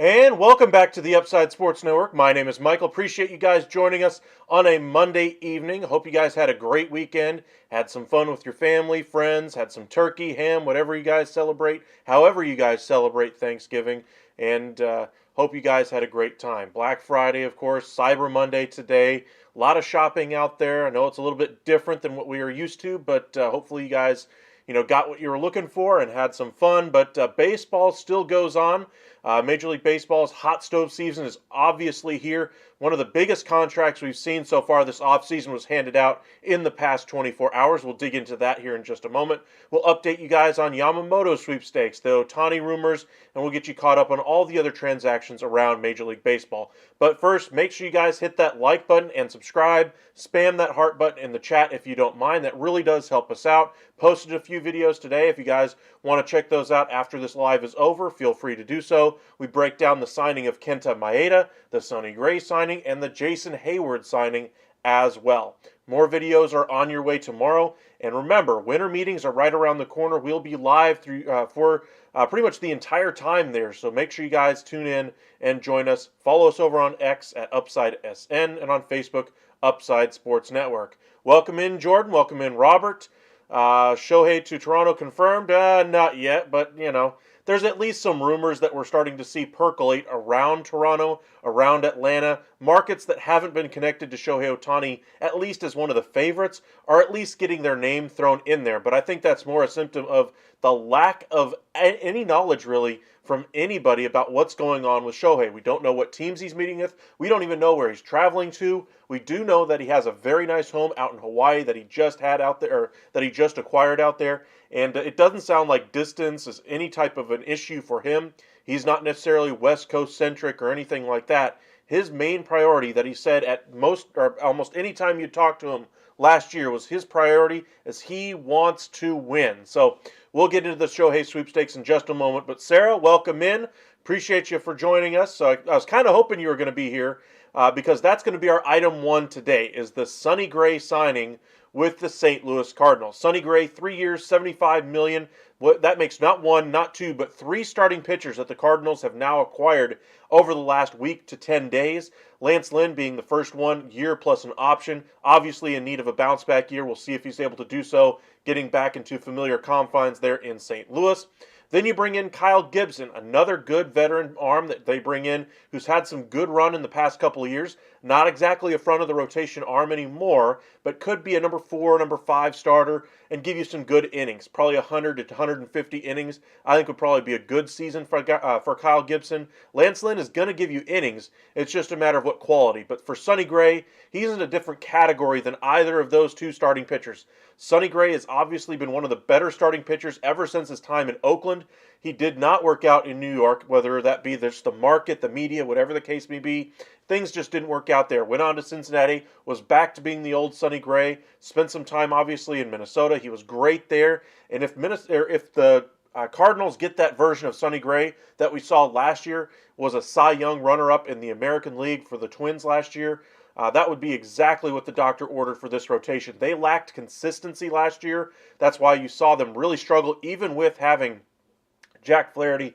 And welcome back to the Upside Sports Network. My name is Michael. Appreciate you guys joining us on a Monday evening. Hope you guys had a great weekend, had some fun with your family, friends, had some turkey, ham, whatever you guys celebrate, however you guys celebrate Thanksgiving, and hope you guys had a great time. Black Friday, of course, Cyber Monday today. A lot of shopping out there. I know it's a little bit different than what we are used to, but hopefully you guys got what you were looking for and had some fun. But baseball still goes on. Major League Baseball's hot stove season is obviously here. One of the biggest contracts we've seen so far this offseason was handed out in the past 24 hours. We'll dig into that here in just a moment. We'll update you guys on Yamamoto sweepstakes, the Ohtani rumors, and we'll get you caught up on all the other transactions around Major League Baseball. But first, make sure you guys hit that like button and subscribe. Spam that heart button in the chat if you don't mind. That really does help us out. Posted a few videos today. If you guys want to check those out after this live is over, feel free to do so. We break down the signing of Kenta Maeda, the Sonny Gray signing, and the Jason Hayward signing as well. More videos are on your way tomorrow. And remember, winter meetings are right around the corner. We'll be live for pretty much the entire time there. So make sure you guys tune in and join us. Follow us over on X at UpsideSN and on Facebook, Upside Sports Network. Welcome in, Jordan. Welcome in, Robert. Shohei to Toronto confirmed? Not yet, but there's at least some rumors that we're starting to see percolate around Toronto, around Atlanta. Markets that haven't been connected to Shohei Ohtani, at least as one of the favorites, are at least getting their name thrown in there. But I think that's more a symptom of the lack of any knowledge, really, from anybody about what's going on with Shohei. We don't know what teams he's meeting with. We don't even know where he's traveling to. We do know that he has a very nice home out in Hawaii that he just had out there, or that he just acquired out there. And it doesn't sound like distance is any type of an issue for him. He's not necessarily West Coast centric or anything like that. His main priority that he said at most or almost any time you talked to him last year was his priority is he wants to win. So we'll get into the Shohei sweepstakes in just a moment. But Sarah, welcome in. Appreciate you for joining us. So I was kind of hoping you were going to be here because that's going to be our item one today is the Sonny Gray signing with the St. Louis Cardinals. Sonny Gray, 3 years, $75 million. That makes not one, not two, but three starting pitchers that the Cardinals have now acquired over the last week to 10 days. Lance Lynn being the first 1 year plus an option. Obviously in need of a bounce back year. We'll see if he's able to do so, getting back into familiar confines there in St. Louis. Then you bring in Kyle Gibson, another good veteran arm that they bring in who's had some good run in the past couple of years. Not exactly a front of the rotation arm anymore, but could be a number 4, number 5 starter and give you some good innings. Probably 100 to 150 innings. I think would probably be a good season for Kyle Gibson. Lance Lynn is going to give you innings. It's just a matter of what quality. But for Sonny Gray, he's in a different category than either of those two starting pitchers. Sonny Gray has obviously been one of the better starting pitchers ever since his time in Oakland. He did not work out in New York, whether that be just the market, the media, whatever the case may be. Things just didn't work out there. Went on to Cincinnati, was back to being the old Sonny Gray. Spent some time, obviously, in Minnesota. He was great there. And if the Cardinals get that version of Sonny Gray that we saw last year, was a Cy Young runner-up in the American League for the Twins last year, that would be exactly what the doctor ordered for this rotation. They lacked consistency last year. That's why you saw them really struggle, even with having Jack Flaherty,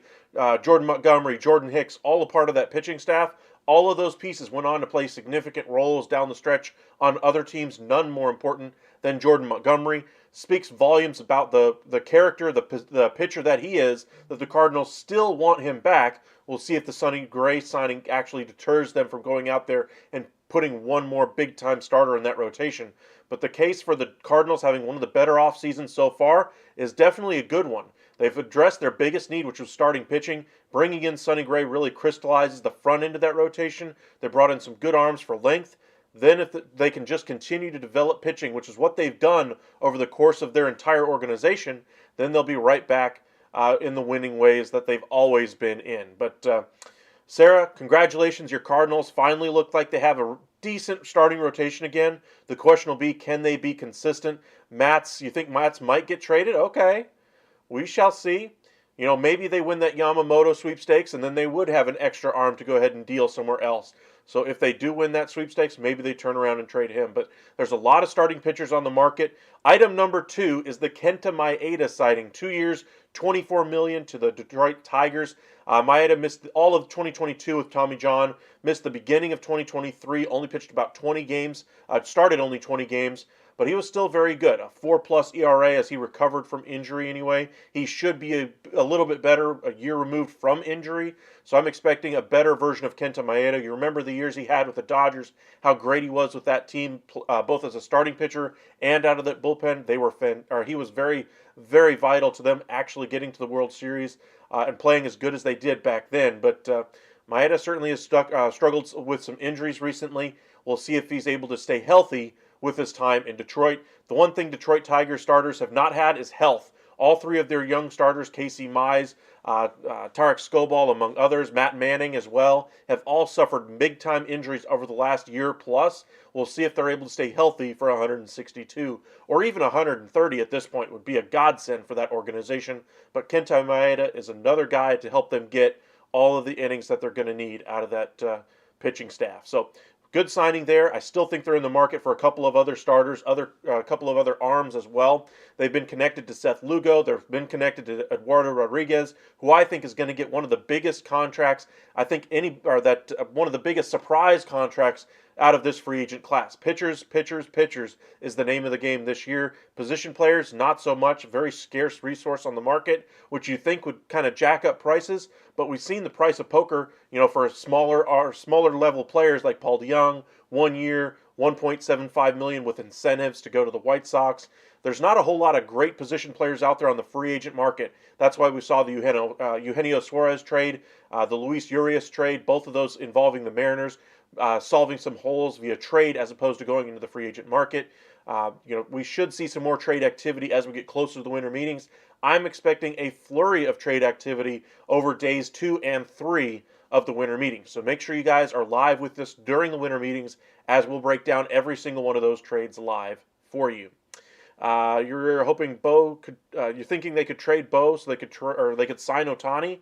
Jordan Montgomery, Jordan Hicks, all a part of that pitching staff. All of those pieces went on to play significant roles down the stretch on other teams, none more important than Jordan Montgomery. Speaks volumes about the character, the pitcher that he is, that the Cardinals still want him back. We'll see if the Sonny Gray signing actually deters them from going out there and putting one more big-time starter in that rotation. But the case for the Cardinals having one of the better off seasons so far is definitely a good one. They've addressed their biggest need, which was starting pitching. Bringing in Sonny Gray really crystallizes the front end of that rotation. They brought in some good arms for length. Then if they can just continue to develop pitching, which is what they've done over the course of their entire organization, then they'll be right back in the winning ways that they've always been in. But Sarah, congratulations. Your Cardinals finally look like they have a decent starting rotation again. The question will be, can they be consistent? You think Matz might get traded? Okay. We shall see. Maybe they win that Yamamoto sweepstakes and then they would have an extra arm to go ahead and deal somewhere else. So if they do win that sweepstakes, maybe they turn around and trade him. But there's a lot of starting pitchers on the market. Item number 2 is the Kenta Maeda sighting. 2 years, $24 million to the Detroit Tigers. Maeda missed all of 2022 with Tommy John, missed the beginning of 2023, only pitched about 20 games, started only 20 games, but he was still very good. A 4+ ERA as he recovered from injury anyway. He should be a little bit better a year removed from injury, so I'm expecting a better version of Kenta Maeda. You remember the years he had with the Dodgers, how great he was with that team, both as a starting pitcher and out of the bullpen. He was very, very vital to them actually getting to the World Series and playing as good as they did back then. But Maeda certainly has struggled with some injuries recently. We'll see if he's able to stay healthy with his time in Detroit. The one thing Detroit Tigers starters have not had is health. All three of their young starters, Casey Mize, Tarek Skubal, among others, Matt Manning as well, have all suffered big-time injuries over the last year plus. We'll see if they're able to stay healthy for 162 or even 130 at this point would be a godsend for that organization. But Kenta Maeda is another guy to help them get all of the innings that they're going to need out of that pitching staff. So good signing there. I still think they're in the market for a couple of other starters, a couple of other arms as well. They've been connected to Seth Lugo. They've been connected to Eduardo Rodriguez, who I think is going to get one of the biggest contracts. I think one of the biggest surprise contracts out of this free agent class. Pitchers, pitchers, pitchers is the name of the game this year. Position players, not so much. Very scarce resource on the market, which you think would kind of jack up prices. But we've seen the price of poker, for smaller level players like Paul DeYoung, 1 year, $1.75 million with incentives to go to the White Sox. There's not a whole lot of great position players out there on the free agent market. That's why we saw the Eugenio Suarez trade, the Luis Urias trade, both of those involving the Mariners, solving some holes via trade as opposed to going into the free agent market. We should see some more trade activity as we get closer to the winter meetings. I'm expecting a flurry of trade activity over days 2 and 3 of the winter meetings. So make sure you guys are live with this during the winter meetings as we'll break down every single one of those trades live for you. You're hoping you're thinking they could trade Bo so they could sign Ohtani.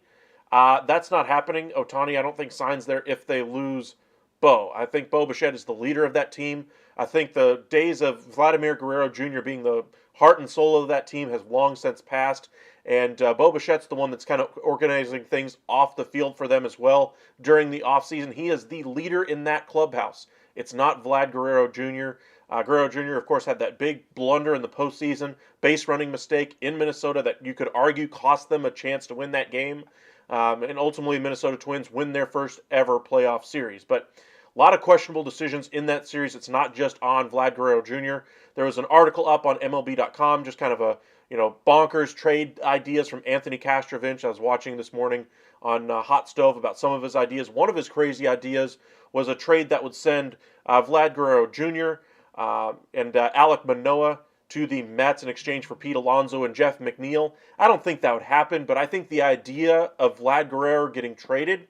That's not happening. Ohtani, I don't think, signs there if they lose Bo. I think Bo Bichette is the leader of that team. I think the days of Vladimir Guerrero Jr. being the heart and soul of that team has long since passed. And Bo Bichette's the one that's kind of organizing things off the field for them as well during the offseason. He is the leader in that clubhouse. It's not Vlad Guerrero Jr. Guerrero Jr., of course, had that big blunder in the postseason, base running mistake in Minnesota that you could argue cost them a chance to win that game. And ultimately, Minnesota Twins win their first ever playoff series. But a lot of questionable decisions in that series. It's not just on Vlad Guerrero Jr. There was an article up on MLB.com, just kind of a bonkers trade ideas from Anthony Kastrovich. I was watching this morning on Hot Stove about some of his ideas. One of his crazy ideas was a trade that would send Vlad Guerrero Jr. And Alek Manoah to the Mets in exchange for Pete Alonso and Jeff McNeil. I don't think that would happen, but I think the idea of Vlad Guerrero getting traded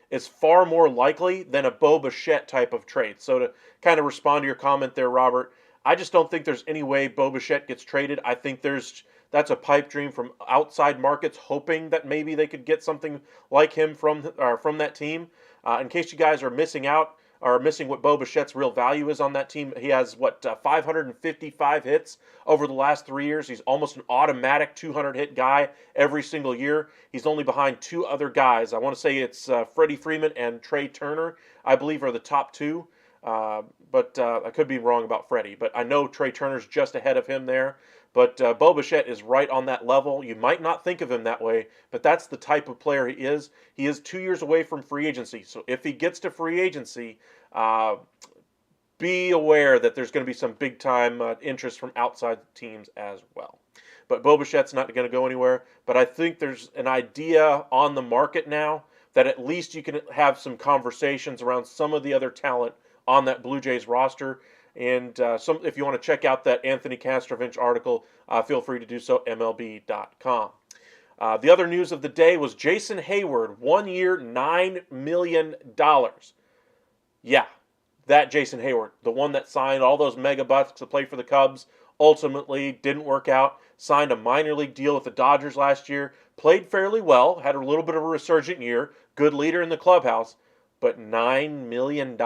is far more likely than a Bo Bichette type of trade. So to kind of respond to your comment there, Robert, I just don't think there's any way Bo Bichette gets traded. I think that's a pipe dream from outside markets, hoping that maybe they could get something like him from that team. In case you guys are missing what Bo Bichette's real value is on that team, he has 555 hits over the last 3 years. He's almost an automatic 200-hit guy every single year. He's only behind two other guys. I want to say it's Freddie Freeman and Trey Turner, I believe, are the top two. But I could be wrong about Freddie. But I know Trey Turner's just ahead of him there. But Bo Bichette is right on that level. You might not think of him that way, but that's the type of player he is. He is 2 years away from free agency. So if he gets to free agency, be aware that there's going to be some big-time interest from outside teams as well. But Bo Bichette's not going to go anywhere. But I think there's an idea on the market now that at least you can have some conversations around some of the other talent on that Blue Jays roster. And if you want to check out that Anthony Kastrovich article, feel free to do so, MLB.com. The other news of the day was Jason Hayward, 1 year, $9 million. Yeah, that Jason Hayward, the one that signed all those mega bucks to play for the Cubs, ultimately didn't work out, signed a minor league deal with the Dodgers last year, played fairly well, had a little bit of a resurgent year, good leader in the clubhouse, but $9 million?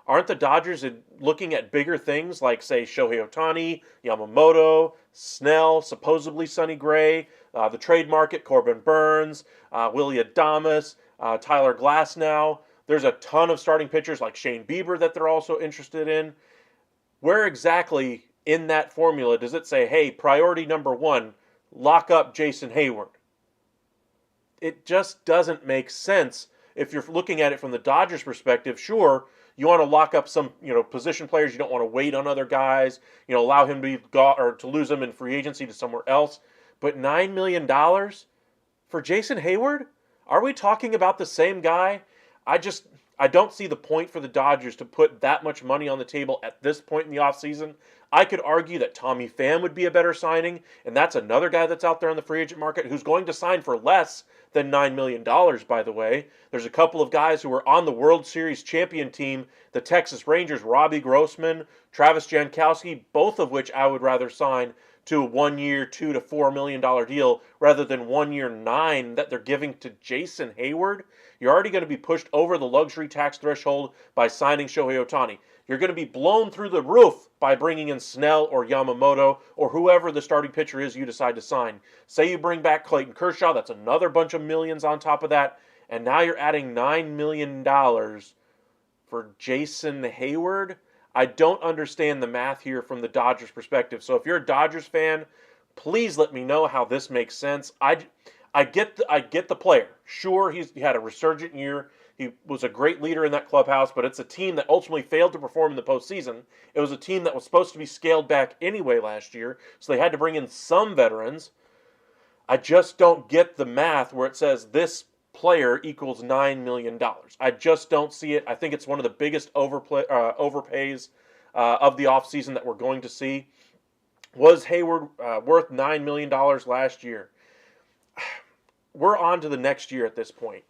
Aren't the Dodgers looking at bigger things like, say, Shohei Ohtani, Yamamoto, Snell, supposedly Sonny Gray, the trade market, Corbin Burns, Willie Adames, Tyler Glasnow? There's a ton of starting pitchers like Shane Bieber that they're also interested in. Where exactly in that formula does it say, hey, priority number one, lock up Jason Hayward? It just doesn't make sense. If you're looking at it from the Dodgers perspective, sure, you want to lock up some, position players. You don't want to wait on other guys, allow him to or to lose them in free agency to somewhere else. But $9 million for Jason Hayward? Are we talking about the same guy? I don't see the point for the Dodgers to put that much money on the table at this point in the offseason. I could argue that Tommy Pham would be a better signing, and that's another guy that's out there on the free agent market who's going to sign for less than $9 million, by the way. There's a couple of guys who were on the World Series champion team, the Texas Rangers, Robbie Grossman, Travis Jankowski, both of which I would rather sign to a 1 year, $2 to $4 million deal rather than 1 year, $9 that they're giving to Jason Hayward. You're already going to be pushed over the luxury tax threshold by signing Shohei Ohtani. You're going to be blown through the roof by bringing in Snell or Yamamoto or whoever the starting pitcher is you decide to sign. Say you bring back Clayton Kershaw, that's another bunch of millions on top of that. And now you're adding $9 million for Jason Hayward. I don't understand the math here from the Dodgers perspective. So if you're a Dodgers fan, please let me know how this makes sense. I get the player. Sure, he had a resurgent year. He was a great leader in that clubhouse, but it's a team that ultimately failed to perform in the postseason. It was a team that was supposed to be scaled back anyway last year, so they had to bring in some veterans. I just don't get the math where it says this player equals $9 million. I just don't see it. I think it's one of the biggest overpays of the offseason that we're going to see. Was Hayward worth $9 million last year? We're on to the next year at this point.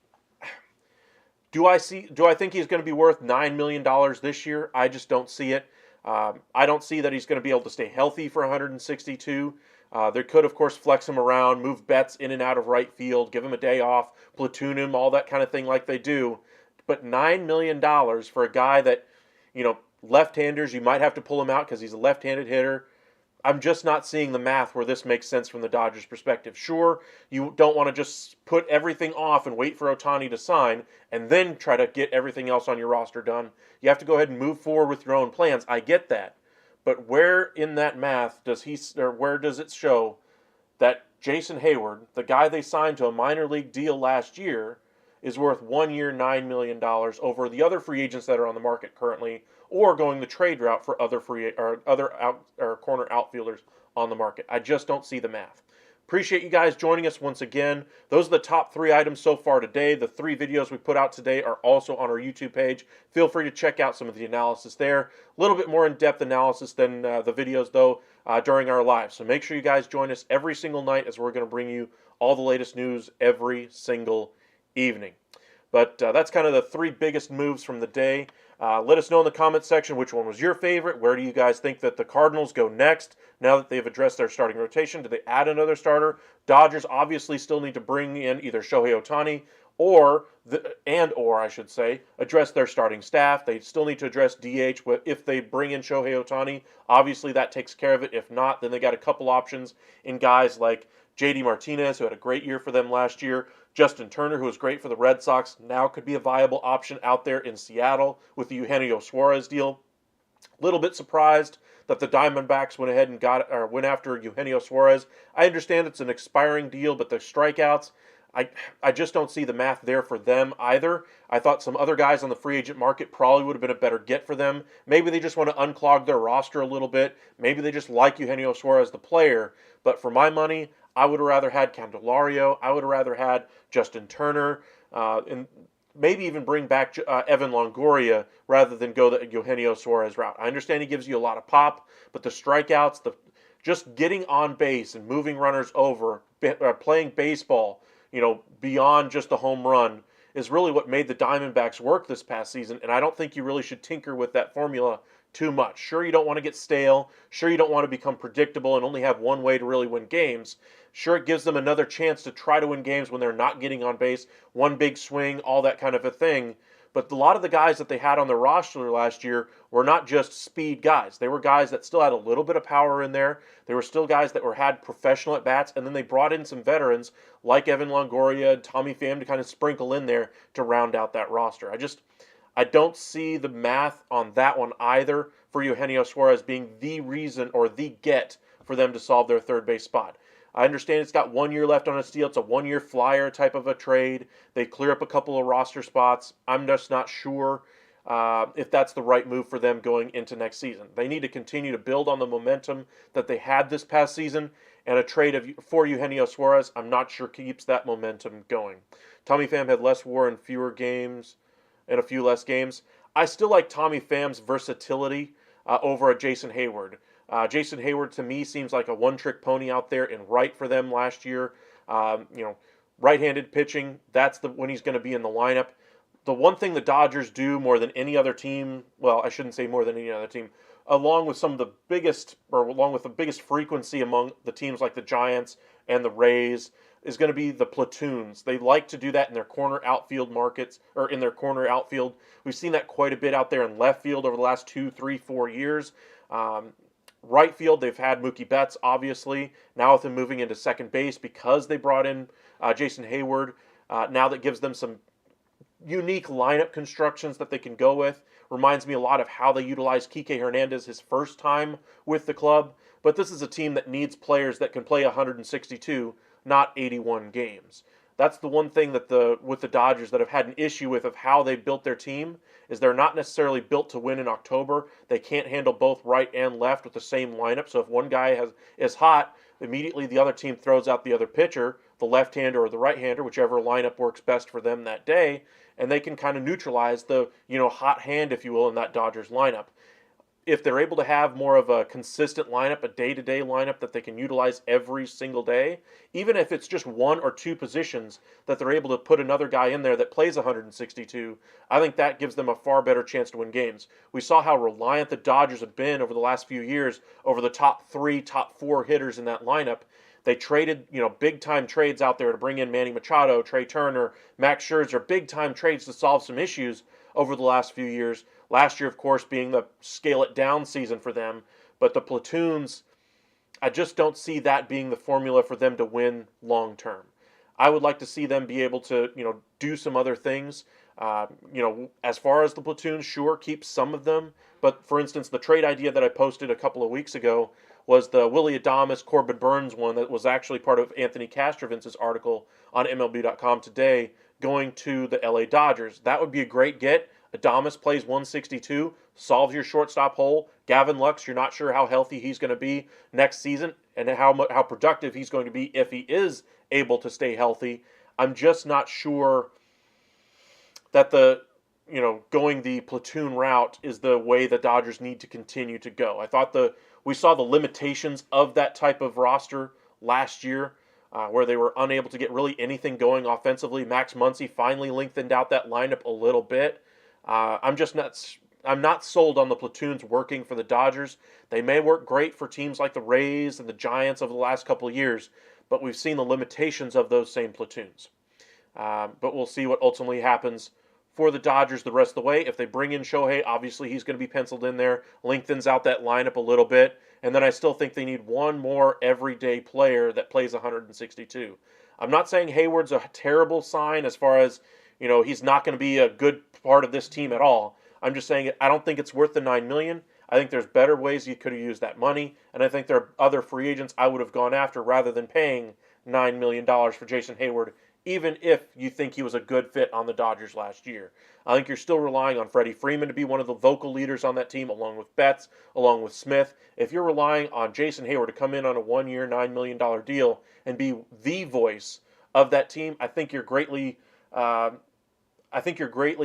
Do I think he's going to be worth $9 million this year? I just don't see it. I don't see that he's going to be able to stay healthy for 162. They could, of course, flex him around, move Betts in and out of right field, give him a day off, platoon him, all that kind of thing like they do. But $9 million for a guy that, left-handers, you might have to pull him out because he's a left-handed hitter. I'm just not seeing the math where this makes sense from the Dodgers' perspective. Sure, you don't want to just put everything off and wait for Ohtani to sign and then try to get everything else on your roster done. You have to go ahead and move forward with your own plans. I get that. But where in that math where does it show that Jason Hayward, the guy they signed to a minor league deal last year, is worth 1 year, $9 million over the other free agents that are on the market currently, or going the trade route for other corner outfielders on the market? I just don't see the math. Appreciate you guys joining us once again. Those are the top 3 items so far today. The 3 videos we put out today are also on our YouTube page. Feel free to check out some of the analysis there. A little bit more in-depth analysis than the videos, though, during our live. So make sure you guys join us every single night as we're going to bring you all the latest news every single evening. But that's kind of the 3 biggest moves from the day. Let us know in the comments section which one was your favorite. Where do you guys think that the Cardinals go next now that they've addressed their starting rotation? Do they add another starter? Dodgers obviously still need to bring in either Shohei Ohtani or address their starting staff. They still need to address DH if they bring in Shohei Ohtani. Obviously that takes care of it. If not, then they got a couple options in guys like JD Martinez, who had a great year for them last year. Justin Turner, who was great for the Red Sox, now could be a viable option out there in Seattle with the Eugenio Suarez deal. A little bit surprised that the Diamondbacks went ahead and went after Eugenio Suarez. I understand it's an expiring deal, but the strikeouts, I just don't see the math there for them either. I thought some other guys on the free agent market probably would have been a better get for them. Maybe they just want to unclog their roster a little bit. Maybe they just like Eugenio Suarez, the player. But for my money, I would have rather had Candelario. I would have rather had Justin Turner, and maybe even bring back Evan Longoria rather than go the Eugenio Suarez route. I understand he gives you a lot of pop, but the strikeouts, just getting on base and moving runners over, playing baseball, beyond just the home run is really what made the Diamondbacks work this past season, and I don't think you really should tinker with that formula too much. Sure, you don't want to get stale. Sure, you don't want to become predictable and only have one way to really win games. Sure, it gives them another chance to try to win games when they're not getting on base, one big swing, all that kind of a thing. But a lot of the guys that they had on their roster last year were not just speed guys. They were guys that still had a little bit of power in there. They were still guys that had professional at bats, and then they brought in some veterans like Evan Longoria and Tommy Pham to kind of sprinkle in there to round out that roster. I don't see the math on that one either for Eugenio Suarez being the reason or the get for them to solve their third base spot. I understand it's got 1 year left on its deal. It's a 1 year flyer type of a trade. They clear up a couple of roster spots. I'm just not sure if that's the right move for them going into next season. They need to continue to build on the momentum that they had this past season, and a trade for Eugenio Suarez, I'm not sure keeps that momentum going. Tommy Pham had less WAR in fewer games and a few less games. I still like Tommy Pham's versatility over a Jason Hayward. Jason Hayward to me seems like a one-trick pony out there in right for them last year. Right-handed pitching, that's when he's going to be in the lineup. The one thing the Dodgers do more than any other team, well, I shouldn't say more than any other team, along with the biggest frequency among the teams like the Giants and the Rays, is going to be the platoons. They like to do that in their corner outfield markets, or in their corner outfield. We've seen that quite a bit out there in left field over the last 2, 3, 4 years. Right field, they've had Mookie Betts, obviously. Now with him moving into second base because they brought in Jason Hayward, now that gives them some unique lineup constructions that they can go with. Reminds me a lot of how they utilized Kike Hernandez his first time with the club. But this is a team that needs players that can play 162, not 81 games. That's the one thing that with the Dodgers that have had an issue with of how they built their team is they're not necessarily built to win in October. They can't handle both right and left with the same lineup. So if one guy is hot, immediately the other team throws out the other pitcher, the left-hander or the right-hander, whichever lineup works best for them that day, and they can kind of neutralize the hot hand, if you will, in that Dodgers lineup. If they're able to have more of a consistent lineup, a day-to-day lineup that they can utilize every single day, even if it's just one or two positions that they're able to put another guy in there that plays 162, I think that gives them a far better chance to win games. We saw how reliant the Dodgers have been over the last few years over the top 3, top 4 hitters in that lineup. They traded, big-time trades out there to bring in Manny Machado, Trey Turner, Max Scherzer, big-time trades to solve some issues over the last few years. Last year, of course, being the scale-it-down season for them. But the platoons, I just don't see that being the formula for them to win long-term. I would like to see them be able to, do some other things. As far as the platoons, sure, keep some of them. But, for instance, the trade idea that I posted a couple of weeks ago was the Willy Adames, Corbin Burns one that was actually part of Anthony Castrovince's article on MLB.com today, going to the LA Dodgers. That would be a great get. Adames plays 162, solves your shortstop hole. Gavin Lux, you're not sure how healthy he's going to be next season and how productive he's going to be if he is able to stay healthy. I'm just not sure that going the platoon route is the way the Dodgers need to continue to go. I thought we saw the limitations of that type of roster last year, where they were unable to get really anything going offensively. Max Muncy finally lengthened out that lineup a little bit. I'm not sold on the platoons working for the Dodgers. They may work great for teams like the Rays and the Giants over the last couple of years, but we've seen the limitations of those same platoons. But we'll see what ultimately happens for the Dodgers the rest of the way. If they bring in Shohei, obviously he's going to be penciled in there, lengthens out that lineup a little bit, and then I still think they need one more everyday player that plays 162. I'm not saying Hayward's a terrible sign as far as, he's not going to be a good part of this team at all. I'm just saying I don't think it's worth the $9 million. I think there's better ways you could have used that money, and I think there are other free agents I would have gone after rather than paying $9 million for Jason Hayward, even if you think he was a good fit on the Dodgers last year. I think you're still relying on Freddie Freeman to be one of the vocal leaders on that team, along with Betts, along with Smith. If you're relying on Jason Hayward to come in on a 1-year, $9 million deal and be the voice of that team, I think you're greatly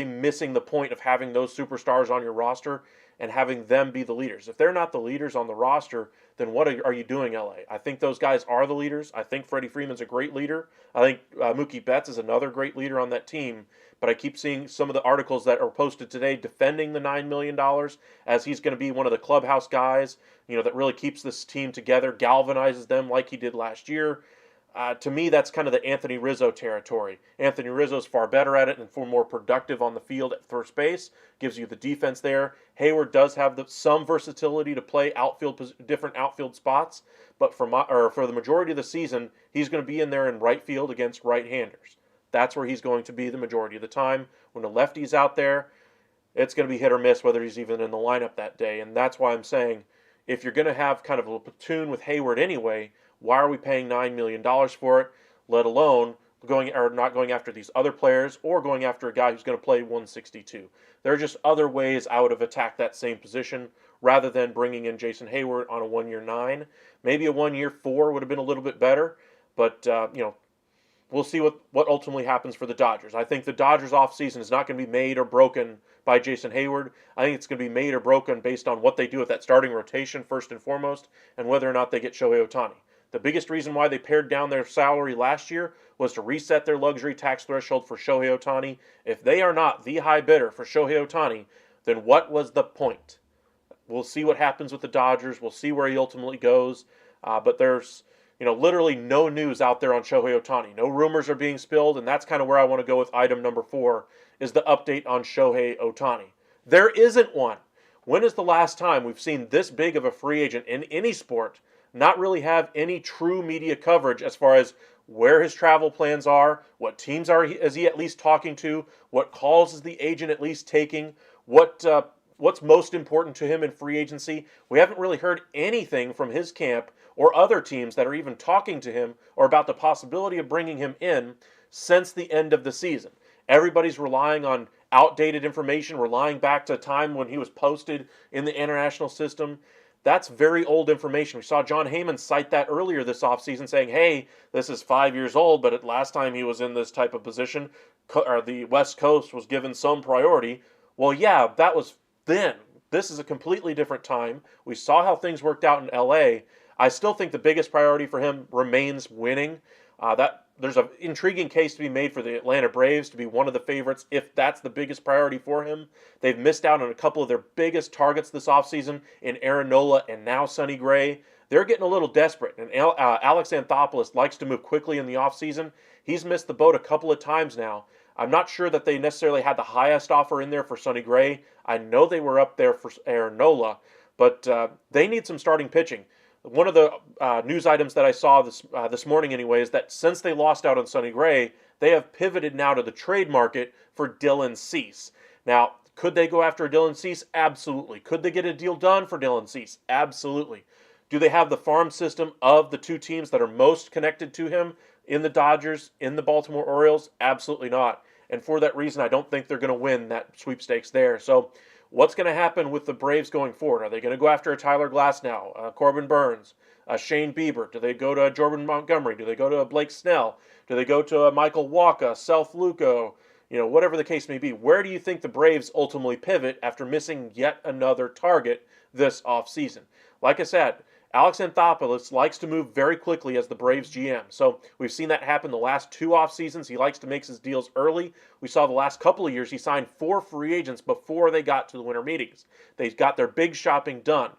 missing the point of having those superstars on your roster and having them be the leaders. If they're not the leaders on the roster, then what are you doing, LA? I think those guys are the leaders. I think Freddie Freeman's a great leader. I think Mookie Betts is another great leader on that team. But I keep seeing some of the articles that are posted today defending the $9 million as he's going to be one of the clubhouse guys, that really keeps this team together, galvanizes them like he did last year. To me, that's kind of the Anthony Rizzo territory. Anthony Rizzo's far better at it and far more productive on the field at first base. Gives you the defense there. Hayward does have some versatility to play different outfield spots, but for the majority of the season, he's going to be in there in right field against right-handers. That's where he's going to be the majority of the time. When the lefty's out there, it's going to be hit or miss whether he's even in the lineup that day. And that's why I'm saying, if you're going to have kind of a platoon with Hayward anyway, why are we paying $9 million for it, let alone not going after these other players or going after a guy who's going to play 162? There are just other ways I would have attacked that same position rather than bringing in Jason Hayward on a 1-year $9. Maybe a 1-year $4 would have been a little bit better, but we'll see what ultimately happens for the Dodgers. I think the Dodgers offseason is not going to be made or broken by Jason Hayward. I think it's going to be made or broken based on what they do with that starting rotation first and foremost, and whether or not they get Shohei Ohtani. The biggest reason why they pared down their salary last year was to reset their luxury tax threshold for Shohei Ohtani. If they are not the high bidder for Shohei Ohtani, then what was the point? We'll see what happens with the Dodgers. We'll see where he ultimately goes. But there's literally no news out there on Shohei Ohtani. No rumors are being spilled, and that's kind of where I want to go with item number 4, is the update on Shohei Ohtani. There isn't one. When is the last time we've seen this big of a free agent in any sport not really have any true media coverage as far as where his travel plans are, what teams is he at least talking to, what calls is the agent at least taking, what's most important to him in free agency? We haven't really heard anything from his camp or other teams that are even talking to him or about the possibility of bringing him in since the end of the season. Everybody's relying on outdated information, relying back to a time when he was posted in the international system. That's very old information. We saw John Heyman cite that earlier this offseason, saying, hey, this is 5 years old, but last time he was in this type of position, the West Coast was given some priority. Well, yeah, that was then. This is a completely different time. We saw how things worked out in L.A. I still think the biggest priority for him remains winning. There's an intriguing case to be made for the Atlanta Braves to be one of the favorites if that's the biggest priority for him. They've missed out on a couple of their biggest targets this offseason in Aaron Nola and now Sonny Gray. They're getting a little desperate, and Alex Anthopoulos likes to move quickly in the offseason. He's missed the boat a couple of times now. I'm not sure that they necessarily had the highest offer in there for Sonny Gray. I know they were up there for Aaron Nola, but they need some starting pitching. One of the news items that I saw this morning anyway is that since they lost out on Sonny Gray, they have pivoted now to the trade market for Dylan Cease. Now, could they go after Dylan Cease? Absolutely. Could they get a deal done for Dylan Cease? Absolutely. Do they have the farm system of the two teams that are most connected to him in the Dodgers, in the Baltimore Orioles? Absolutely not. And for that reason, I don't think they're going to win that sweepstakes there. So what's going to happen with the Braves going forward? Are they going to go after a Tyler Glasnow, Corbin Burns, Shane Bieber? Do they go to Jordan Montgomery? Do they go to a Blake Snell? Do they go to a Michael Wacha, Self Luco? Whatever the case may be. Where do you think the Braves ultimately pivot after missing yet another target this offseason? Like I said, Alex Anthopoulos likes to move very quickly as the Braves GM. So we've seen that happen the last 2 off seasons. He likes to make his deals early. We saw the last couple of years he signed 4 free agents before they got to the winter meetings. They got their big shopping done.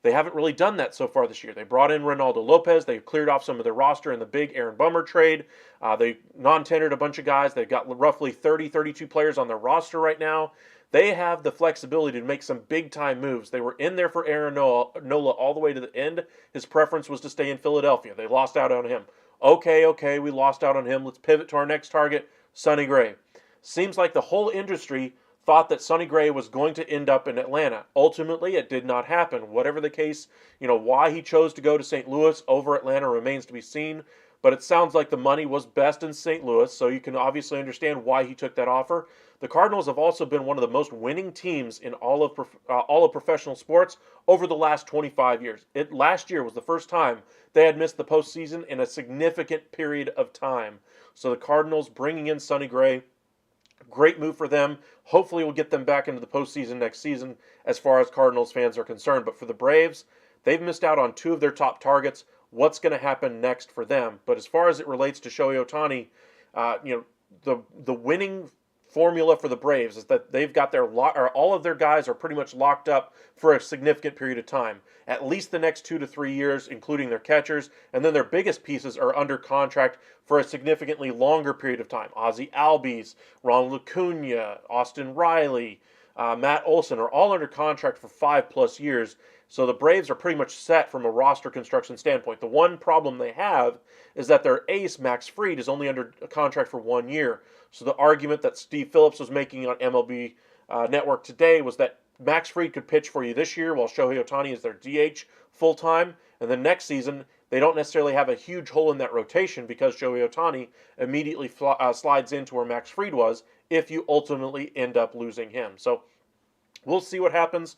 They haven't really done that so far this year. They brought in Ronaldo Lopez. They cleared off some of their roster in the big Aaron Bummer trade. They non-tendered a bunch of guys. They've got roughly 32 players on their roster right now. They have the flexibility to make some big-time moves. They were in there for Aaron Nola all the way to the end. His preference was to stay in Philadelphia. They lost out on him. Okay, we lost out on him. Let's pivot to our next target, Sonny Gray. Seems like the whole industry thought that Sonny Gray was going to end up in Atlanta. Ultimately, it did not happen. Whatever the case, why he chose to go to St. Louis over Atlanta remains to be seen. But it sounds like the money was best in St. Louis, so you can obviously understand why he took that offer. The Cardinals have also been one of the most winning teams in all of professional sports over the last 25 years. Last year was the first time they had missed the postseason in a significant period of time. So the Cardinals bringing in Sonny Gray, great move for them. Hopefully we'll get them back into the postseason next season as far as Cardinals fans are concerned. But for the Braves, they've missed out on 2 of their top targets. What's going to happen next for them? But as far as it relates to Shohei Ohtani, the winning formula for the Braves is that they've got or all of their guys are pretty much locked up for a significant period of time, at least the next 2 to 3 years, including their catchers, and then their biggest pieces are under contract for a significantly longer period of time. Ozzie Albies, Ronald Acuna, Austin Riley, Matt Olson are all under contract for 5+ years. So the Braves are pretty much set from a roster construction standpoint. The one problem they have is that their ace, Max Fried, is only under a contract for 1 year. So the argument that Steve Phillips was making on MLB Network today was that Max Fried could pitch for you this year while Shohei Ohtani is their DH full-time. And then next season, they don't necessarily have a huge hole in that rotation because Shohei Ohtani immediately slides into where Max Fried was if you ultimately end up losing him. So we'll see what happens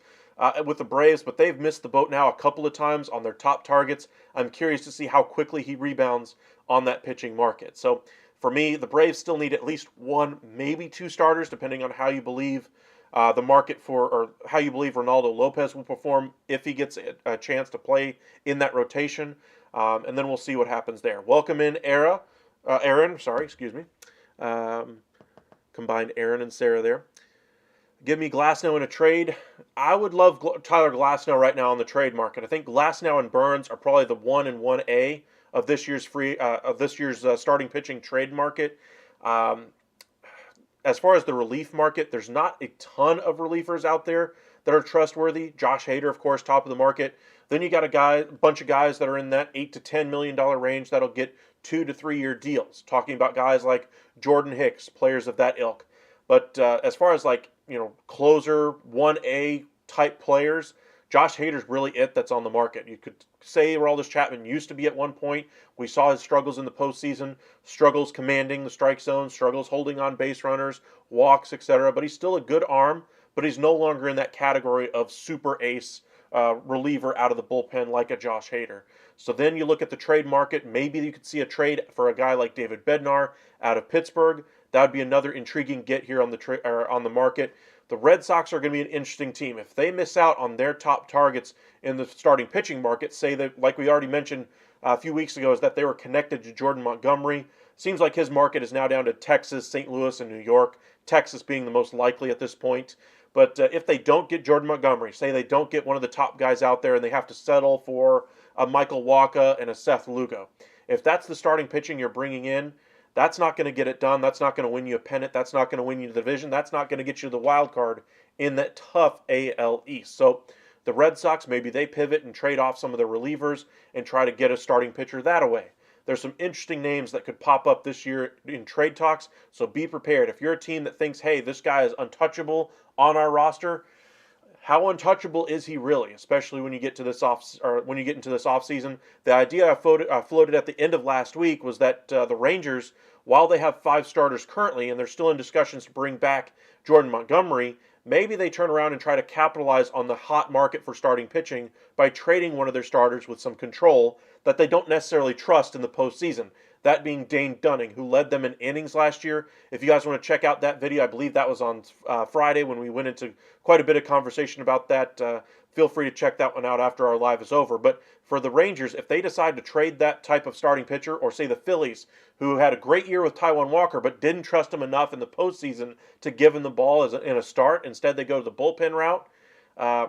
with the Braves, but they've missed the boat now a couple of times on their top targets. I'm curious to see how quickly he rebounds on that pitching market. So for me, the Braves still need at least one, maybe two starters, depending on how you believe the market or how you believe Ronaldo Lopez will perform if he gets a chance to play in that rotation. And then we'll see what happens there. Welcome in Aaron, excuse me. Combined Aaron and Sarah there. Give me Glasnow in a trade. I would love Tyler Glasnow right now on the trade market. I think Glasnow and Burns are probably the 1 and 1A of this year's starting pitching trade market. As far as the relief market, there's not a ton of relievers out there that are trustworthy. Josh Hader, of course, top of the market. Then you got a bunch of guys that are in that $8 to $10 million range that'll get 2 to 3 year deals. Talking about guys like Jordan Hicks, players of that ilk. But as far as closer 1A type players, Josh Hader's really it that's on the market. You could say Aroldis Chapman used to be at one point. We saw his struggles in the postseason, struggles commanding the strike zone, struggles holding on base runners, walks, etc. But he's still a good arm, but he's no longer in that category of super ace reliever out of the bullpen like a Josh Hader. So then you look at the trade market. Maybe you could see a trade for a guy like David Bednar out of Pittsburgh. That would be another intriguing get here on the market. The Red Sox are going to be an interesting team. If they miss out on their top targets in the starting pitching market, say that, like we already mentioned a few weeks ago, is that they were connected to Jordan Montgomery. Seems like his market is now down to Texas, St. Louis, and New York. Texas being the most likely at this point. But if they don't get Jordan Montgomery, say they don't get one of the top guys out there and they have to settle for a Michael Wacha and a Seth Lugo. If that's the starting pitching you're bringing in, that's not going to get it done. That's not going to win you a pennant. That's not going to win you the division. That's not going to get you the wild card in that tough AL East. So the Red Sox, maybe they pivot and trade off some of their relievers and try to get a starting pitcher that away. There's some interesting names that could pop up this year in trade talks, so be prepared. If you're a team that thinks, hey, this guy is untouchable on our roster, how untouchable is he really? Especially when you get into this offseason. The idea I floated at the end of last week was that the Rangers, while they have 5 starters currently and they're still in discussions to bring back Jordan Montgomery, maybe they turn around and try to capitalize on the hot market for starting pitching by trading one of their starters with some control that they don't necessarily trust in the postseason. That being Dane Dunning, who led them in innings last year. If you guys want to check out that video, I believe that was on Friday when we went into quite a bit of conversation about that. Feel free to check that one out after our live is over. But for the Rangers, if they decide to trade that type of starting pitcher, or say the Phillies, who had a great year with Taijuan Walker but didn't trust him enough in the postseason to give him the ball in a start, instead they go to the bullpen route,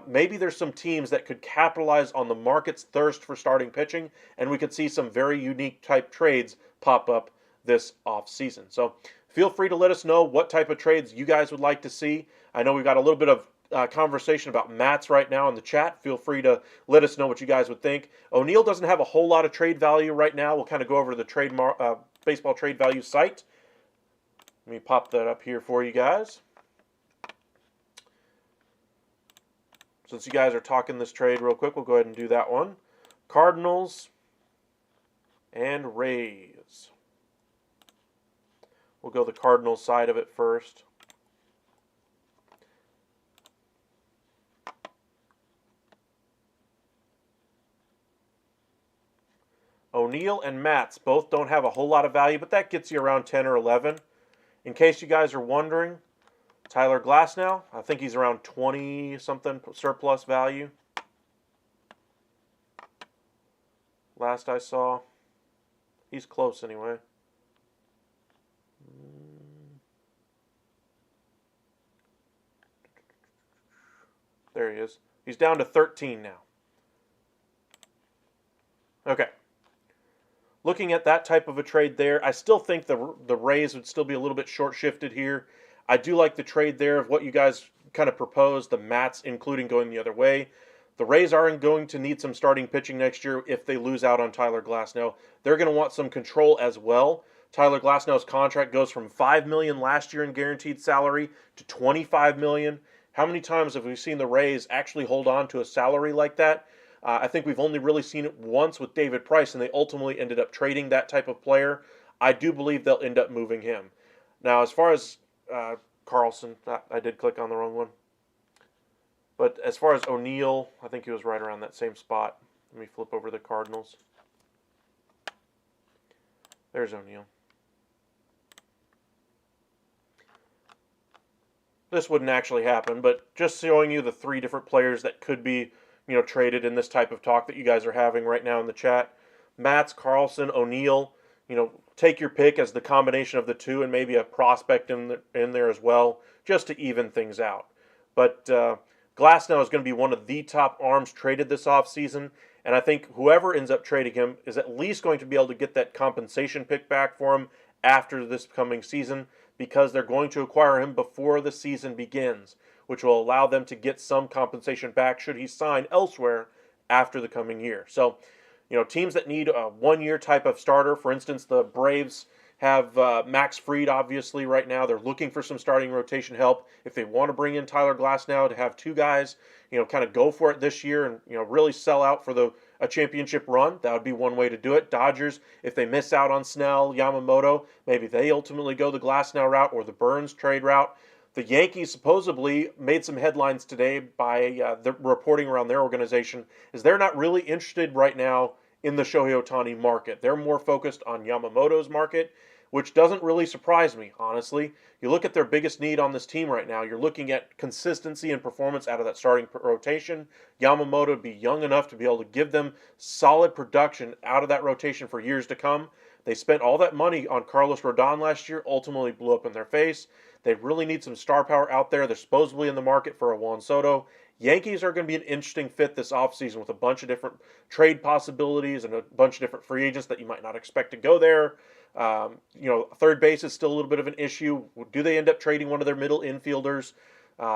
maybe there's some teams that could capitalize on the market's thirst for starting pitching, and we could see some very unique type trades pop up this offseason. So feel free to let us know what type of trades you guys would like to see. I know we've got a little bit of conversation about Mats right now in the chat. Feel free to let us know what you guys would think. O'Neill doesn't have a whole lot of trade value right now. We'll kind of go over to the baseball trade value site. Let me pop that up here for you guys. Since you guys are talking this trade real quick, we'll go ahead and do that one. Cardinals and Rays. We'll go the Cardinals side of it first. O'Neill and Mats both don't have a whole lot of value, but that gets you around 10 or 11. In case you guys are wondering, Tyler Glasnow, I think he's around 20-something surplus value. Last I saw. He's close anyway. There he is. He's down to 13 now. Okay. Looking at that type of a trade there, I still think the Rays would still be a little bit short-shifted here. I do like the trade there of what you guys kind of proposed, the Mats including going the other way. The Rays are going to need some starting pitching next year if they lose out on Tyler Glasnow. They're going to want some control as well. Tyler Glasnow's contract goes from $5 million last year in guaranteed salary to $25 million. How many times have we seen the Rays actually hold on to a salary like that? I think we've only really seen it once with David Price, and they ultimately ended up trading that type of player. I do believe they'll end up moving him. Now, as far as Carlson, I did click on the wrong one. But as far as O'Neill, I think he was right around that same spot. Let me flip over the Cardinals. There's O'Neill. This wouldn't actually happen, but just showing you the three different players that could be, traded in this type of talk that you guys are having right now in the chat. Mats, Carlson, O'Neill, take your pick as the combination of the two and maybe a prospect in there as well, just to even things out. But Glasnow is going to be one of the top arms traded this offseason, and I think whoever ends up trading him is at least going to be able to get that compensation pick back for him after this coming season, because they're going to acquire him before the season begins, which will allow them to get some compensation back should he sign elsewhere after the coming year. So, teams that need a one-year type of starter, for instance, the Braves have Max Fried, obviously, right now. They're looking for some starting rotation help. If they want to bring in Tyler Glasnow to have two guys, kind of go for it this year and, really sell out for a championship run, that would be one way to do it. Dodgers, if they miss out on Snell, Yamamoto, maybe they ultimately go the Glasnow route or the Burns trade route. The Yankees supposedly made some headlines today by the reporting around their organization, is they're not really interested right now in the Shohei Ohtani market. They're more focused on Yamamoto's market, which doesn't really surprise me, honestly. You look at their biggest need on this team right now, you're looking at consistency and performance out of that starting rotation. Yamamoto would be young enough to be able to give them solid production out of that rotation for years to come. They spent all that money on Carlos Rodon last year, ultimately blew up in their face. They really need some star power out there. They're supposedly in the market for a Juan Soto. Yankees are going to be an interesting fit this offseason with a bunch of different trade possibilities and a bunch of different free agents that you might not expect to go there. Third base is still a little bit of an issue. Do they end up trading one of their middle infielders?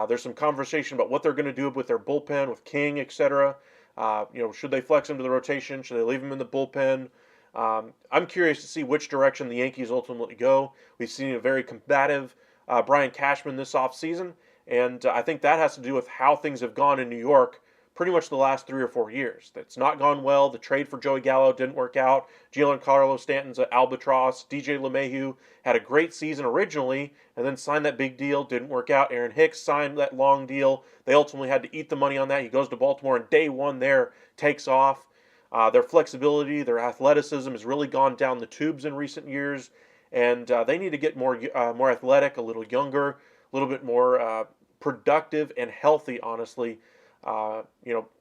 There's some conversation about what they're going to do with their bullpen, with King, etc. Should they flex him to the rotation? Should they leave him in the bullpen? I'm curious to see which direction the Yankees ultimately go. We've seen a very combative Brian Cashman this offseason, and I think that has to do with how things have gone in New York pretty much the last 3 or 4 years. It's not gone well. The trade for Joey Gallo didn't work out. Giancarlo Stanton's an albatross. DJ LeMahieu had a great season originally and then signed that big deal. Didn't work out. Aaron Hicks signed that long deal. They ultimately had to eat the money on that. He goes to Baltimore, and day one there takes off. Their flexibility, their athleticism has really gone down the tubes in recent years, and they need to get more athletic, a little younger, a little bit more productive and healthy, honestly,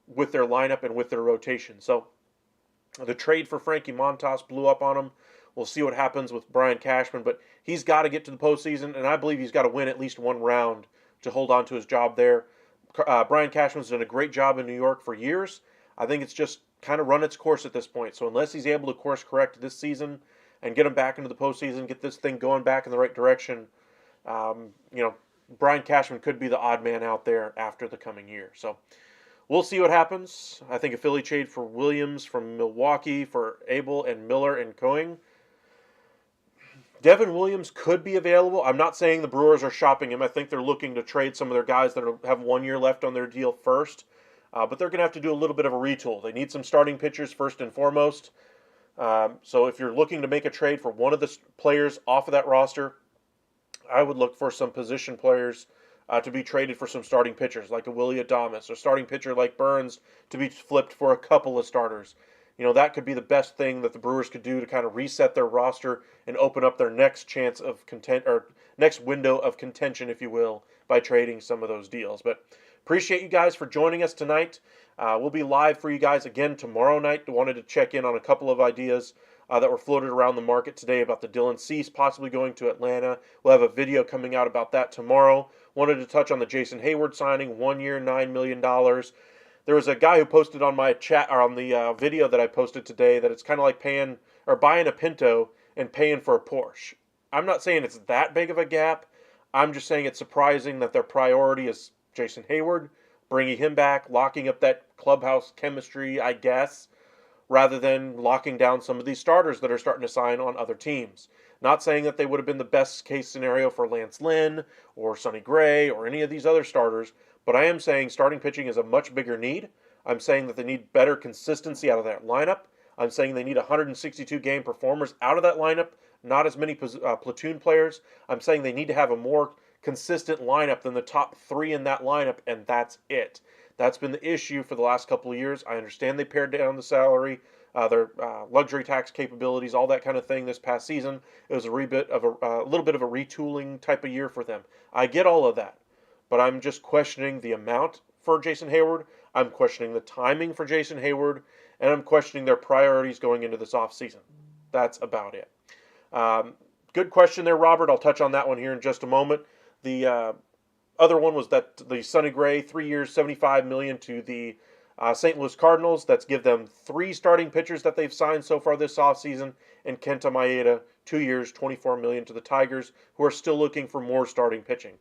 with their lineup and with their rotation. So the trade for Frankie Montas blew up on them. We'll see what happens with Brian Cashman, but he's got to get to the postseason, and I believe he's got to win at least one round to hold on to his job there. Brian Cashman's done a great job in New York for years. I think it's just kind of run its course at this point. So unless he's able to course correct this season and get him back into the postseason, get this thing going back in the right direction, Brian Cashman could be the odd man out there after the coming year. So we'll see what happens. I think a Philly trade for Williams from Milwaukee for Abel and Miller and Coing. Devin Williams could be available. I'm not saying the Brewers are shopping him. I think they're looking to trade some of their guys that have 1 year left on their deal first. But they're going to have to do a little bit of a retool. They need some starting pitchers first and foremost. So if you're looking to make a trade for one of the players off of that roster, I would look for some position players to be traded for some starting pitchers, like a Willie Adames, or starting pitcher like Burns to be flipped for a couple of starters. That could be the best thing that the Brewers could do to kind of reset their roster and open up their next chance of next window of contention, if you will, by trading some of those deals. But appreciate you guys for joining us tonight. We'll be live for you guys again tomorrow night. Wanted to check in on a couple of ideas that were floated around the market today about the Dylan Cease possibly going to Atlanta. We'll have a video coming out about that tomorrow. Wanted to touch on the Jason Hayward signing, 1 year, $9 million. There was a guy who posted on my chat or on the video that I posted today that it's kind of like paying or buying a Pinto and paying for a Porsche. I'm not saying it's that big of a gap. I'm just saying it's surprising that their priority is Jason Hayward, bringing him back, locking up that clubhouse chemistry, I guess, rather than locking down some of these starters that are starting to sign on other teams. Not saying that they would have been the best case scenario for Lance Lynn or Sonny Gray or any of these other starters, but I am saying starting pitching is a much bigger need. I'm saying that they need better consistency out of that lineup. I'm saying they need 162 game performers out of that lineup, not as many platoon players. I'm saying they need to have a more consistent lineup than the top three in that lineup, and that's it. That's been the issue for the last couple of years. I understand they pared down the salary, their luxury tax capabilities, all that kind of thing this past season. It was a little bit of a retooling type of year for them. I get all of that, but I'm just questioning the amount for Jason Hayward. I'm questioning the timing for Jason Hayward, and I'm questioning their priorities going into this offseason. That's about it. Good question there, Robert. I'll touch on that one here in just a moment. The other one was that the Sonny Gray, 3 years, $75 million to the St. Louis Cardinals. That's give them 3 starting pitchers that they've signed so far this offseason, and Kenta Maeda, 2 years, $24 million to the Tigers, who are still looking for more starting pitching.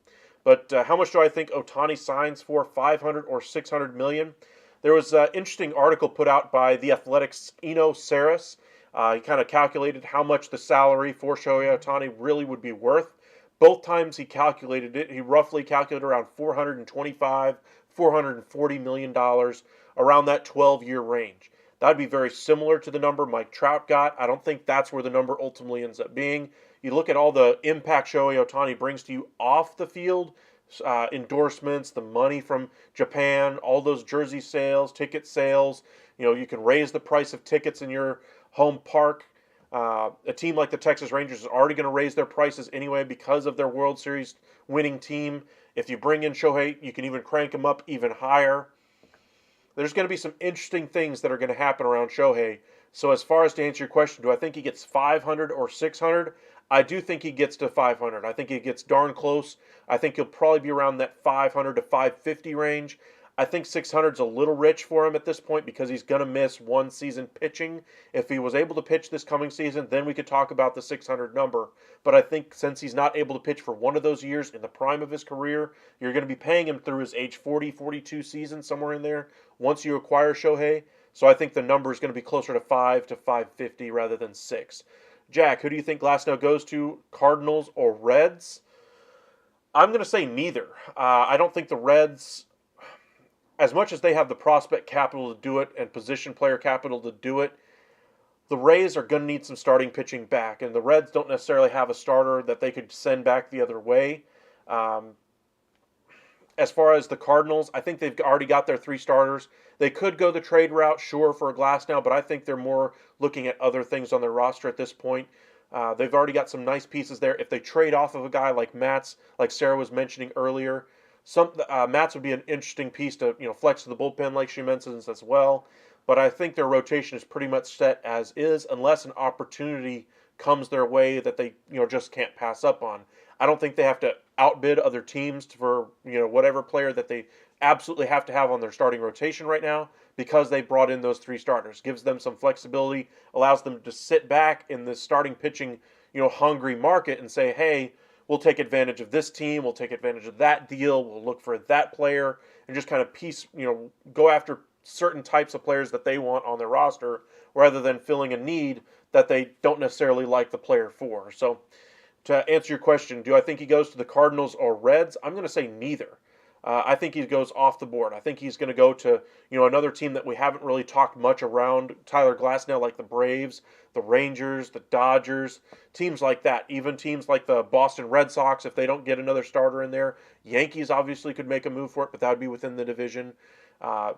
But how much do I think Ohtani signs for? 500 or 600 million? There was an interesting article put out by The Athletic's Eno Saris. He kind of calculated how much the salary for Shohei Ohtani really would be worth. Both times he calculated it, he roughly calculated around $425, $440 million, around that 12-year range. That would be very similar to the number Mike Trout got. I don't think that's where the number ultimately ends up being. You look at all the impact Shohei Ohtani brings to you off the field, endorsements, the money from Japan, all those jersey sales, ticket sales. You can raise the price of tickets in your home park. A team like the Texas Rangers is already going to raise their prices anyway because of their World Series winning team. If you bring in Shohei, you can even crank him up even higher. There's going to be some interesting things that are going to happen around Shohei. So as far as to answer your question, do I think he gets 500 or 600? I do think he gets to 500. I think he gets darn close. I think he'll probably be around that 500 to 550 range. I think 600 is a little rich for him at this point because he's going to miss one season pitching. If he was able to pitch this coming season, then we could talk about the 600 number. But I think since he's not able to pitch for one of those years in the prime of his career, you're going to be paying him through his age 40, 42 season, somewhere in there, once you acquire Shohei. So I think the number is going to be closer to 5 to 550 rather than 6. Jack, who do you think Glasnow goes to, Cardinals or Reds? I'm going to say neither. I don't think the Reds, as much as they have the prospect capital to do it and position player capital to do it, the Rays are going to need some starting pitching back, and the Reds don't necessarily have a starter that they could send back the other way. As far as the Cardinals, I think they've already got their 3 starters. They could go the trade route, sure, for a Glasnow, but I think they're more looking at other things on their roster at this point. They've already got some nice pieces there. If they trade off of a guy like Matz, like Sarah was mentioning earlier, Matz would be an interesting piece to flex to the bullpen, like she mentions as well. But I think their rotation is pretty much set as is, unless an opportunity comes their way that they just can't pass up on. I don't think they have to outbid other teams for whatever player that they absolutely have to have on their starting rotation right now, because they brought in those 3 starters. Gives them some flexibility, allows them to sit back in the starting pitching hungry market and say, hey, we'll take advantage of this team, we'll take advantage of that deal, we'll look for that player, and just kind of go after certain types of players that they want on their roster, rather than filling a need that they don't necessarily like the player for. So to answer your question, do I think he goes to the Cardinals or Reds? I'm going to say neither. I think he goes off the board. I think he's going to go to another team that we haven't really talked much around Tyler Glasnow, like the Braves, the Rangers, the Dodgers, teams like that. Even teams like the Boston Red Sox, if they don't get another starter in there. Yankees obviously could make a move for it, but that would be within the division.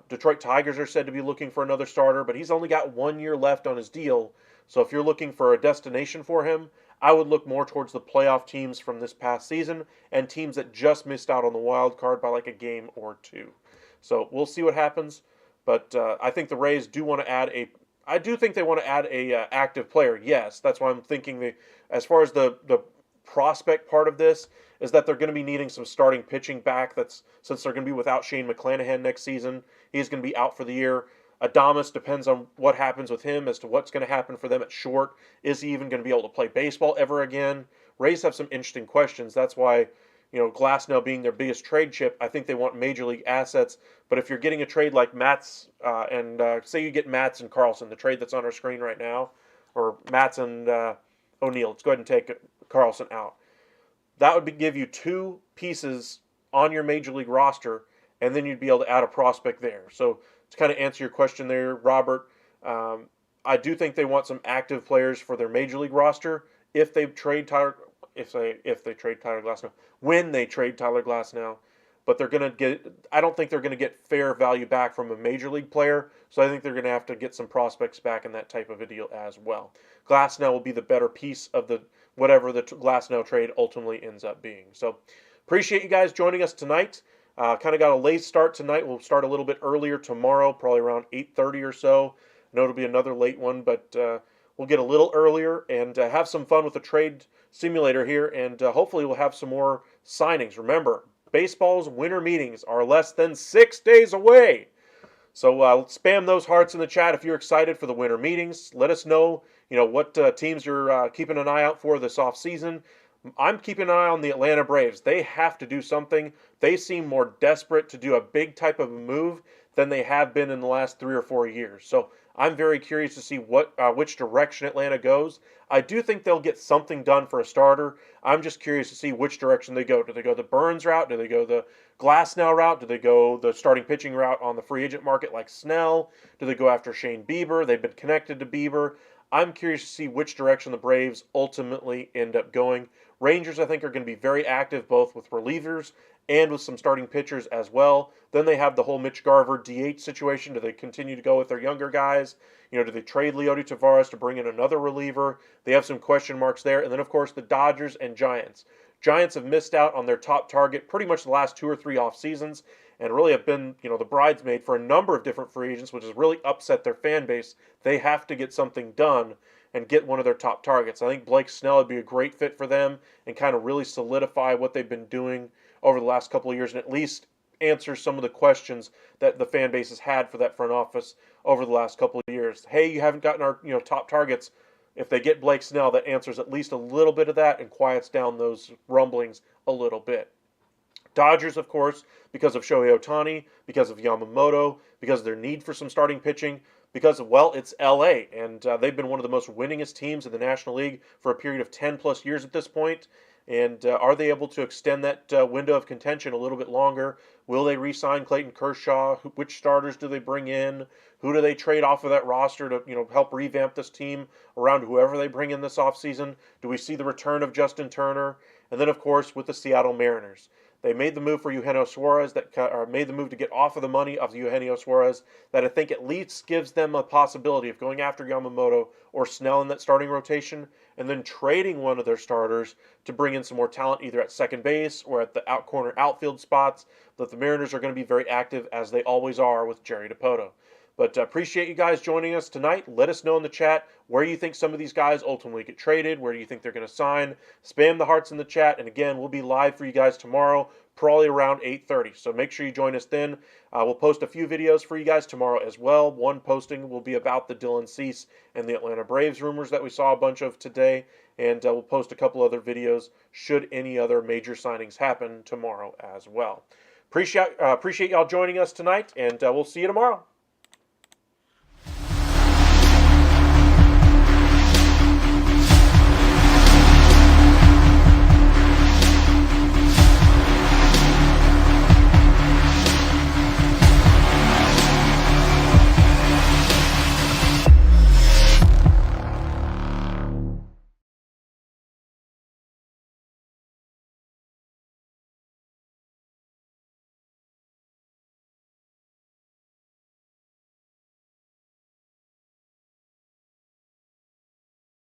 Detroit Tigers are said to be looking for another starter, but he's only got 1 year left on his deal. So if you're looking for a destination for him, I would look more towards the playoff teams from this past season and teams that just missed out on the wild card by like a game or 2. So we'll see what happens. But I think the Rays do want to add active player. Yes, that's why I'm thinking as far as the prospect part of this is that they're going to be needing some starting pitching back. That's since they're going to be without Shane McClanahan next season. He's going to be out for the year. Adames depends on what happens with him as to what's going to happen for them at short. Is he even going to be able to play baseball ever again? Rays have some interesting questions. That's why, Glasnow being their biggest trade chip, I think they want major league assets. But if you're getting a trade like Matz, and say you get Matz and Carlson, the trade that's on our screen right now, or Matz and O'Neill, let's go ahead and take Carlson out. That would give you two pieces on your major league roster, and then you'd be able to add a prospect there. So to kind of answer your question there, Robert, I do think they want some active players for their major league roster if they trade Tyler. If they trade Tyler Glasnow, when they trade Tyler Glasnow, but they're going to get. I don't think they're going to get fair value back from a major league player. So I think they're going to have to get some prospects back in that type of a deal as well. Glasnow will be the better piece of the whatever the Glasnow trade ultimately ends up being. So appreciate you guys joining us tonight. Kind of got a late start tonight. We'll start a little bit earlier tomorrow, probably around 8:30 or so. I know it'll be another late one, but we'll get a little earlier and have some fun with the trade simulator here, and hopefully we'll have some more signings. Remember, baseball's winter meetings are less than 6 days away. So spam those hearts in the chat if you're excited for the winter meetings. Let us know, what teams you're keeping an eye out for this offseason. I'm keeping an eye on the Atlanta Braves. They have to do something. They seem more desperate to do a big type of a move than they have been in the last 3 or 4 years. So I'm very curious to see which direction Atlanta goes. I do think they'll get something done for a starter. I'm just curious to see which direction they go. Do they go the Burns route? Do they go the Glasnow route? Do they go the starting pitching route on the free agent market like Snell? Do they go after Shane Bieber? They've been connected to Bieber. I'm curious to see which direction the Braves ultimately end up going. Rangers, I think, are going to be very active both with relievers and with some starting pitchers as well. Then they have the whole Mitch Garver DH situation. Do they continue to go with their younger guys? Do they trade Leody Taveras to bring in another reliever? They have some question marks there. And then, of course, the Dodgers and Giants. Giants have missed out on their top target pretty much the last 2 or 3 off seasons and really have been, the bridesmaid for a number of different free agents, which has really upset their fan base. They have to get something done and get one of their top targets. I think Blake Snell would be a great fit for them and kind of really solidify what they've been doing over the last couple of years and at least answer some of the questions that the fan base has had for that front office over the last couple of years. Hey, you haven't gotten our top targets. If they get Blake Snell, that answers at least a little bit of that and quiets down those rumblings a little bit. Dodgers, of course, because of Shohei Ohtani, because of Yamamoto, because of their need for some starting pitching, because of, it's LA, and they've been one of the most winningest teams in the National League for a period of 10 plus years at this point. And are they able to extend that window of contention a little bit longer? Will they re-sign Clayton Kershaw? Which starters do they bring in? Who do they trade off of that roster to help revamp this team around whoever they bring in this offseason? Do we see the return of Justin Turner? And then, of course, with the Seattle Mariners. They made the move for Eugenio Suarez, made the move to get off of the money of Eugenio Suarez, that I think at least gives them a possibility of going after Yamamoto or Snell in that starting rotation, and then trading one of their starters to bring in some more talent either at second base or at the corner outfield spots. But the Mariners are going to be very active, as they always are with Jerry Dipoto. But appreciate you guys joining us tonight. Let us know in the chat where you think some of these guys ultimately get traded. Where do you think they're going to sign? Spam the hearts in the chat. And again, we'll be live for you guys tomorrow, probably around 8:30. So make sure you join us then. We'll post a few videos for you guys tomorrow as well. One posting will be about the Dylan Cease and the Atlanta Braves rumors that we saw a bunch of today. And we'll post a couple other videos should any other major signings happen tomorrow as well. Appreciate y'all joining us tonight, and we'll see you tomorrow.